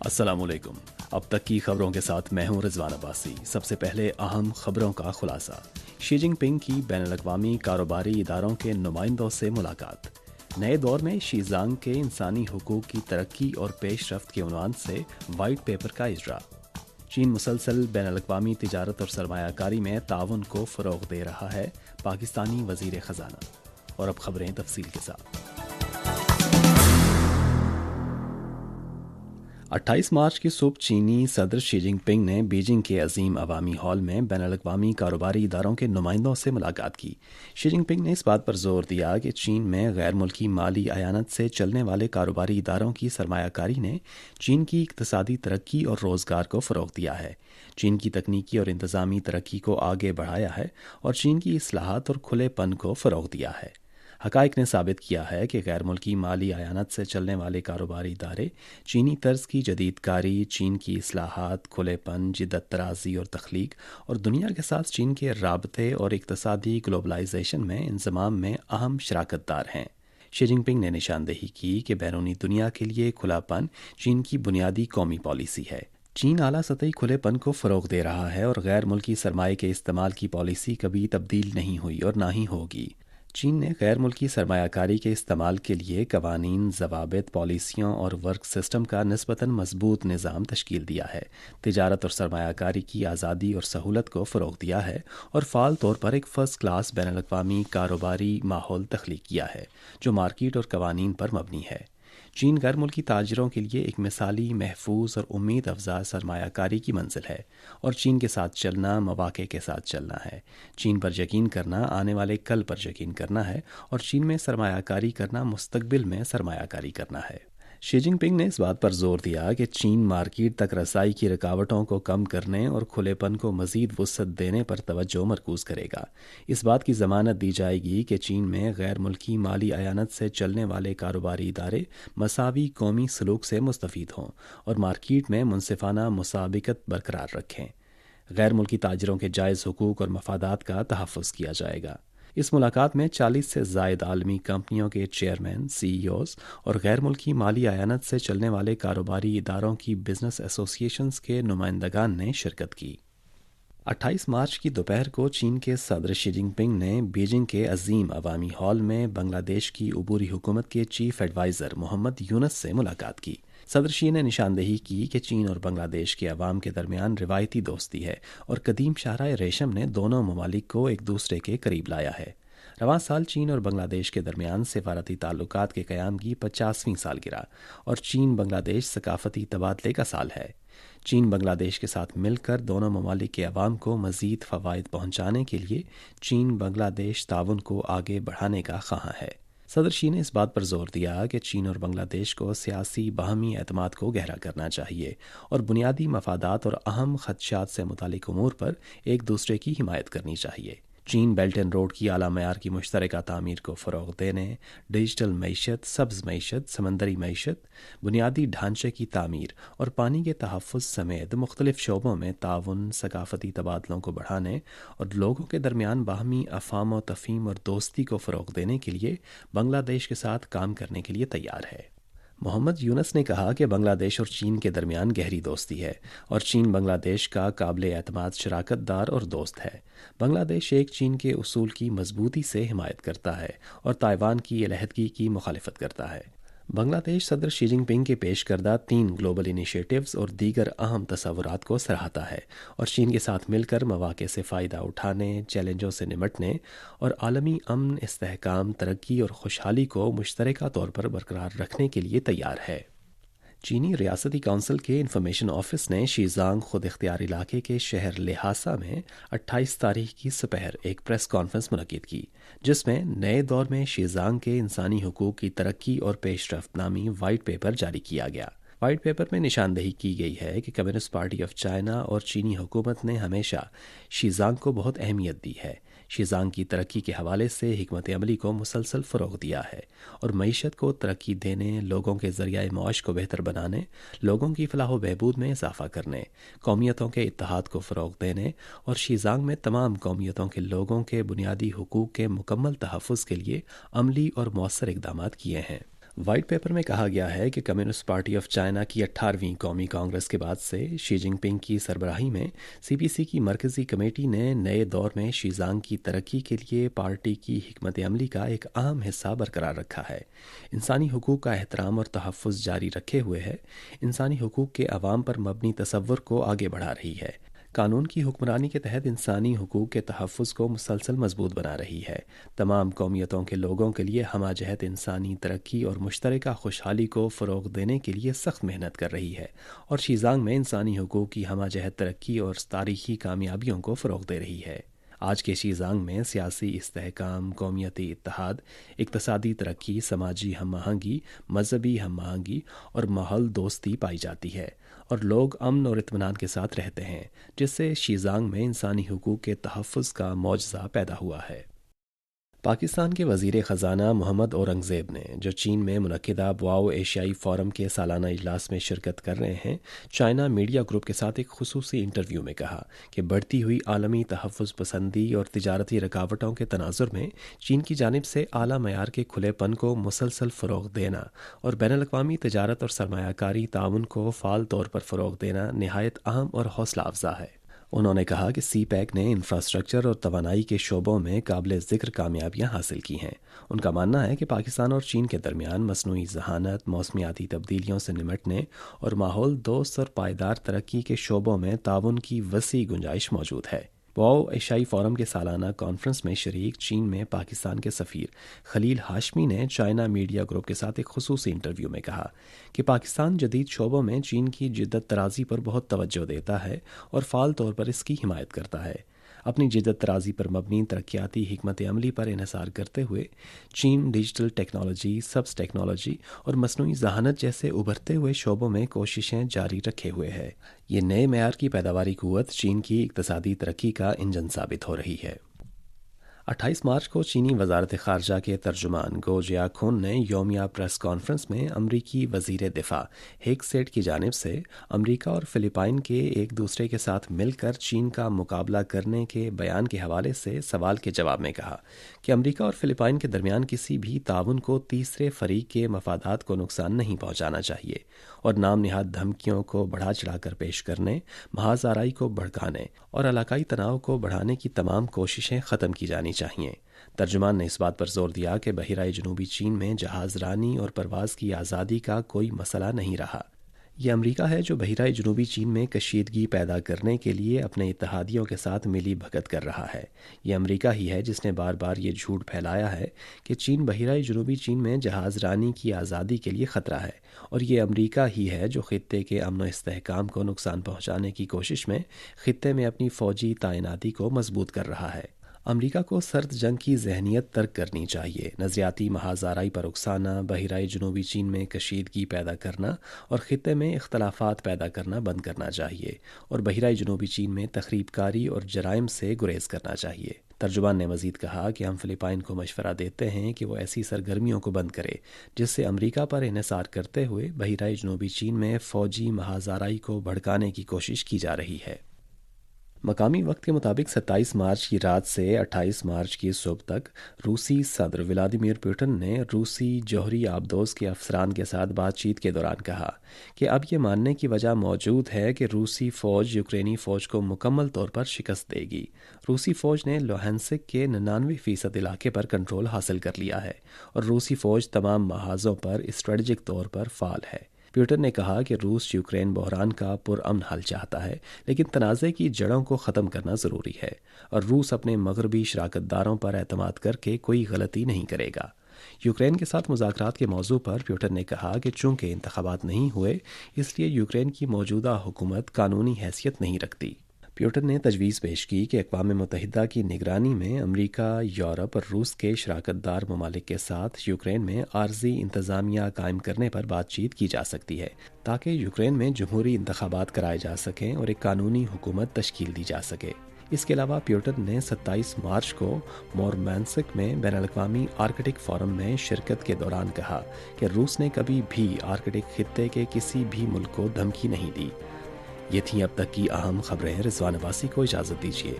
السلام علیکم۔ اب تک کی خبروں کے ساتھ میں ہوں رضوان عباسی۔ سب سے پہلے اہم خبروں کا خلاصہ۔ شی جن پنگ کی بین الاقوامی کاروباری اداروں کے نمائندوں سے ملاقات۔ نئے دور میں شیزانگ کے انسانی حقوق کی ترقی اور پیش رفت کے عنوان سے وائٹ پیپر کا اجرا۔ چین مسلسل بین الاقوامی تجارت اور سرمایہ کاری میں تعاون کو فروغ دے رہا ہے، پاکستانی وزیر خزانہ۔ اور اب خبریں تفصیل کے ساتھ۔ 28 مارچ کی صبح چینی صدر شی جن پنگ نے بیجنگ کے عظیم عوامی ہال میں بین الاقوامی کاروباری اداروں کے نمائندوں سے ملاقات کی۔ شی جن پنگ نے اس بات پر زور دیا کہ چین میں غیر ملکی مالی اعانت سے چلنے والے کاروباری اداروں کی سرمایہ کاری نے چین کی اقتصادی ترقی اور روزگار کو فروغ دیا ہے، چین کی تکنیکی اور انتظامی ترقی کو آگے بڑھایا ہے اور چین کی اصلاحات اور کھلے پن کو فروغ دیا ہے۔ حقائق نے ثابت کیا ہے کہ غیر ملکی مالی اعانت سے چلنے والے کاروباری ادارے چینی طرز کی جدید کاری، چین کی اصلاحات، کھلے پن، جدت طرازی اور تخلیق، اور دنیا کے ساتھ چین کے رابطے اور اقتصادی گلوبلائزیشن میں انضمام میں اہم شراکت دار ہیں۔ شی جن پنگ نے نشاندہی کی کہ بیرونی دنیا کے لیے کھلا پن چین کی بنیادی قومی پالیسی ہے۔ چین اعلیٰ سطحی کھلے پن کو فروغ دے رہا ہے اور غیر ملکی سرمایہ کے استعمال کی پالیسی کبھی تبدیل نہیں ہوئی اور نہ ہی ہوگی۔ چین نے غیر ملکی سرمایہ کاری کے استعمال کے لیے قوانین، ضوابط، پالیسیوں اور ورک سسٹم کا نسبتاً مضبوط نظام تشکیل دیا ہے، تجارت اور سرمایہ کاری کی آزادی اور سہولت کو فروغ دیا ہے اور فعال طور پر ایک فرسٹ کلاس بین الاقوامی کاروباری ماحول تخلیق کیا ہے جو مارکیٹ اور قوانین پر مبنی ہے۔ چین غیر ملکی تاجروں کے لیے ایک مثالی، محفوظ اور امید افزا سرمایہ کاری کی منزل ہے، اور چین کے ساتھ چلنا مواقع کے ساتھ چلنا ہے۔ چین پر یقین کرنا آنے والے کل پر یقین کرنا ہے، اور چین میں سرمایہ کاری کرنا مستقبل میں سرمایہ کاری کرنا ہے۔ شی جن پنگ نے اس بات پر زور دیا کہ چین مارکیٹ تک رسائی کی رکاوٹوں کو کم کرنے اور کھلے پن کو مزید وسعت دینے پر توجہ مرکوز کرے گا۔ اس بات کی ضمانت دی جائے گی کہ چین میں غیر ملکی مالی اعانت سے چلنے والے کاروباری ادارے مساوی قومی سلوک سے مستفید ہوں اور مارکیٹ میں منصفانہ مسابقت برقرار رکھیں۔ غیر ملکی تاجروں کے جائز حقوق اور مفادات کا تحفظ کیا جائے گا۔ اس ملاقات میں 40 سے زائد عالمی کمپنیوں کے چیئرمین، سی ای اوز اور غیر ملکی مالی اعانت سے چلنے والے کاروباری اداروں کی بزنس ایسوسی ایشنز کے نمائندگان نے شرکت کی۔ 28 مارچ کی دوپہر کو چین کے صدر شی جن پنگ نے بیجنگ کے عظیم عوامی ہال میں بنگلہ دیش کی عبوری حکومت کے چیف ایڈوائزر محمد یونس سے ملاقات کی۔ صدر شی نے نشاندہی کی کہ چین اور بنگلہ دیش کے عوام کے درمیان روایتی دوستی ہے اور قدیم شاہراہ ریشم نے دونوں ممالک کو ایک دوسرے کے قریب لایا ہے۔ رواں سال چین اور بنگلہ دیش کے درمیان سفارتی تعلقات کے قیام کی 50ویں سالگرہ اور چین بنگلہ دیش ثقافتی تبادلے کا سال ہے۔ چین بنگلہ دیش کے ساتھ مل کر دونوں ممالک کے عوام کو مزید فوائد پہنچانے کے لیے چین بنگلہ دیش تعاون کو آگے بڑھانے کا خواہاں ہے۔ صدر شی نے اس بات پر زور دیا کہ چین اور بنگلہ دیش کو سیاسی باہمی اعتماد کو گہرا کرنا چاہیے اور بنیادی مفادات اور اہم خدشات سے متعلق امور پر ایک دوسرے کی حمایت کرنی چاہیے۔ چین بیلٹ اینڈ روڈ کی اعلیٰ معیار کی مشترکہ تعمیر کو فروغ دینے، ڈیجیٹل معیشت، سبز معیشت، سمندری معیشت، بنیادی ڈھانچے کی تعمیر اور پانی کے تحفظ سمیت مختلف شعبوں میں تعاون، ثقافتی تبادلوں کو بڑھانے اور لوگوں کے درمیان باہمی افہام و تفہیم اور دوستی کو فروغ دینے کے لیے بنگلہ دیش کے ساتھ کام کرنے کے لیے تیار ہے۔ محمد یونس نے کہا کہ بنگلہ دیش اور چین کے درمیان گہری دوستی ہے اور چین بنگلہ دیش کا قابل اعتماد شراکت دار اور دوست ہے۔ بنگلہ دیش ایک چین کے اصول کی مضبوطی سے حمایت کرتا ہے اور تائیوان کی علیحدگی کی مخالفت کرتا ہے۔ بنگلہ دیش صدر شی جن پنگ کے پیش کردہ 3 گلوبل انیشیٹوز اور دیگر اہم تصورات کو سراہتا ہے اور چین کے ساتھ مل کر مواقع سے فائدہ اٹھانے، چیلنجوں سے نمٹنے اور عالمی امن، استحکام، ترقی اور خوشحالی کو مشترکہ طور پر برقرار رکھنے کے لیے تیار ہے۔ چینی ریاستی کونسل کے انفارمیشن آفس نے شیزانگ خود اختیار علاقے کے شہر لہاسا میں 28 تاریخ کی سپہر ایک پریس کانفرنس منعقد کی، جس میں نئے دور میں شیزانگ کے انسانی حقوق کی ترقی اور پیش رفت نامی وائٹ پیپر جاری کیا گیا۔ وائٹ پیپر میں نشاندہی کی گئی ہے کہ کمیونسٹ پارٹی آف چائنا اور چینی حکومت نے ہمیشہ شیزانگ کو بہت اہمیت دی ہے، شیزانگ کی ترقی کے حوالے سے حکمت عملی کو مسلسل فروغ دیا ہے اور معیشت کو ترقی دینے، لوگوں کے ذریعہ معاش کو بہتر بنانے، لوگوں کی فلاح و بہبود میں اضافہ کرنے، قومیتوں کے اتحاد کو فروغ دینے اور شیزانگ میں تمام قومیتوں کے لوگوں کے بنیادی حقوق کے مکمل تحفظ کے لیے عملی اور مؤثر اقدامات کیے ہیں۔ وائٹ پیپر میں کہا گیا ہے کہ کمیونسٹ پارٹی آف چائنا کی 18ویں قومی کانگریس کے بعد سے شی جن پنگ کی سربراہی میں CPC کی مرکزی کمیٹی نے نئے دور میں شیزانگ کی ترقی کے لیے پارٹی کی حکمت عملی کا ایک اہم حصہ برقرار رکھا ہے۔ انسانی حقوق کا احترام اور تحفظ جاری رکھے ہوئے ہے، انسانی حقوق کے عوام پر مبنی تصور کو آگے بڑھا رہی ہے، قانون کی حکمرانی کے تحت انسانی حقوق کے تحفظ کو مسلسل مضبوط بنا رہی ہے، تمام قومیتوں کے لوگوں کے لیے ہمہ جہت انسانی ترقی اور مشترکہ خوشحالی کو فروغ دینے کے لیے سخت محنت کر رہی ہے، اور شیزانگ میں انسانی حقوق کی ہمہ جہت ترقی اور تاریخی کامیابیوں کو فروغ دے رہی ہے۔ آج کے شیزانگ میں سیاسی استحکام، قومیتی اتحاد، اقتصادی ترقی، سماجی ہم آہنگی، مذہبی ہم آہنگی اور ماحول دوستی پائی جاتی ہے، اور لوگ امن اور اطمینان کے ساتھ رہتے ہیں، جس سے شیزانگ میں انسانی حقوق کے تحفظ کا معجزہ پیدا ہوا ہے۔ پاکستان کے وزیر خزانہ محمد اورنگزیب نے، جو چین میں منعقدہ بواؤ ایشیائی فورم کے سالانہ اجلاس میں شرکت کر رہے ہیں، چائنا میڈیا گروپ کے ساتھ ایک خصوصی انٹرویو میں کہا کہ بڑھتی ہوئی عالمی تحفظ پسندی اور تجارتی رکاوٹوں کے تناظر میں چین کی جانب سے اعلیٰ معیار کے کھلے پن کو مسلسل فروغ دینا اور بین الاقوامی تجارت اور سرمایہ کاری تعاون کو فعال طور پر فروغ دینا نہایت اہم اور حوصلہ افزا ہے۔ انہوں نے کہا کہ سی پیک نے انفراسٹرکچر اور توانائی کے شعبوں میں قابل ذکر کامیابیاں حاصل کی ہیں۔ ان کا ماننا ہے کہ پاکستان اور چین کے درمیان مصنوعی ذہانت، موسمیاتی تبدیلیوں سے نمٹنے اور ماحول دوست اور پائیدار ترقی کے شعبوں میں تعاون کی وسیع گنجائش موجود ہے۔ بواؤ ایشیائی فورم کے سالانہ کانفرنس میں شریک چین میں پاکستان کے سفیر خلیل ہاشمی نے چائنا میڈیا گروپ کے ساتھ ایک خصوصی انٹرویو میں کہا کہ پاکستان جدید شعبوں میں چین کی جدت طرازی پر بہت توجہ دیتا ہے اور فعال طور پر اس کی حمایت کرتا ہے۔ اپنی جدت طرازی پر مبنی ترقیاتی حکمت عملی پر انحصار کرتے ہوئے چین ڈیجیٹل ٹیکنالوجی، سبز ٹیکنالوجی اور مصنوعی ذہانت جیسے ابھرتے ہوئے شعبوں میں کوششیں جاری رکھے ہوئے ہے۔ یہ نئے معیار کی پیداواری قوت چین کی اقتصادی ترقی کا انجن ثابت ہو رہی ہے۔ 28 مارچ کو چینی وزارت خارجہ کے ترجمان گو جیاکون نے یومیہ پریس کانفرنس میں امریکی وزیر دفاع ہیگسیٹ کی جانب سے امریکہ اور فلپائن کے ایک دوسرے کے ساتھ مل کر چین کا مقابلہ کرنے کے بیان کے حوالے سے سوال کے جواب میں کہا کہ امریکہ اور فلپائن کے درمیان کسی بھی تعاون کو تیسرے فریق کے مفادات کو نقصان نہیں پہنچانا چاہیے، اور نام نہاد دھمکیوں کو بڑھا چڑھا کر پیش کرنے، محاذ آرائی کو بھڑکانے اور علاقائی تناؤ کو بڑھانے کی تمام کوششیں ختم کی جانی چاہیے۔ ترجمان نے اس بات پر زور دیا کہ بحیرہ جنوبی چین میں جہاز رانی اور پرواز کی آزادی کا کوئی مسئلہ نہیں رہا۔ یہ امریکہ ہے جو بحیرہ جنوبی چین میں کشیدگی پیدا کرنے کے لیے اپنے اتحادیوں کے ساتھ ملی بھگت کر رہا ہے۔ یہ امریکہ ہی ہے جس نے بار بار یہ جھوٹ پھیلایا ہے کہ چین بحیرہ جنوبی چین میں جہاز رانی کی آزادی کے لیے خطرہ ہے، اور یہ امریکہ ہی ہے جو خطے کے امن و استحکام کو نقصان پہنچانے کی کوشش میں خطے میں اپنی فوجی تعیناتی کو مضبوط کر رہا ہے۔ امریکہ کو سرد جنگ کی ذہنیت ترک کرنی چاہیے، نظریاتی محاذ آرائی پر اکسانا، بحیرہ جنوبی چین میں کشیدگی پیدا کرنا اور خطے میں اختلافات پیدا کرنا بند کرنا چاہیے، اور بحیرہ جنوبی چین میں تخریب کاری اور جرائم سے گریز کرنا چاہیے۔ ترجمان نے مزید کہا کہ ہم فلپائن کو مشورہ دیتے ہیں کہ وہ ایسی سرگرمیوں کو بند کرے جس سے امریکہ پر انحصار کرتے ہوئے بحیرہ جنوبی چین میں فوجی محاذ آرائی کو بھڑکانے کی کوشش کی جا رہی ہے۔ مقامی وقت کے مطابق 27 مارچ کی رات سے 28 مارچ کی صبح تک روسی صدر ولادیمیر پوٹن نے روسی جوہری آبدوز کے افسران کے ساتھ بات چیت کے دوران کہا کہ اب یہ ماننے کی وجہ موجود ہے کہ روسی فوج یوکرینی فوج کو مکمل طور پر شکست دے گی۔ روسی فوج نے لوہانسک کے 99% علاقے پر کنٹرول حاصل کر لیا ہے، اور روسی فوج تمام محاذوں پر اسٹریٹجک طور پر فعال ہے۔ پیوٹن نے کہا کہ روس یوکرین بحران کا پرامن حل چاہتا ہے، لیکن تنازع کی جڑوں کو ختم کرنا ضروری ہے، اور روس اپنے مغربی شراکت داروں پر اعتماد کر کے کوئی غلطی نہیں کرے گا۔ یوکرین کے ساتھ مذاکرات کے موضوع پر پیوٹن نے کہا کہ چونکہ انتخابات نہیں ہوئے، اس لیے یوکرین کی موجودہ حکومت قانونی حیثیت نہیں رکھتی۔ پیوٹن نے تجویز پیش کی کہ اقوام متحدہ کی نگرانی میں امریکہ، یورپ اور روس کے شراکت دار ممالک کے ساتھ یوکرین میں عارضی انتظامیہ قائم کرنے پر بات چیت کی جا سکتی ہے، تاکہ یوکرین میں جمہوری انتخابات کرائے جا سکیں اور ایک قانونی حکومت تشکیل دی جا سکے۔ اس کے علاوہ پیوٹن نے 27 مارچ کو مورمانسک میں بین الاقوامی آرکٹک فورم میں شرکت کے دوران کہا کہ روس نے کبھی بھی آرکٹک خطے کے کسی بھی ملک کو دھمکی نہیں دی۔ یہ تھیں اب تک کی اہم خبریں۔ رضوان عباسی کو اجازت دیجیے۔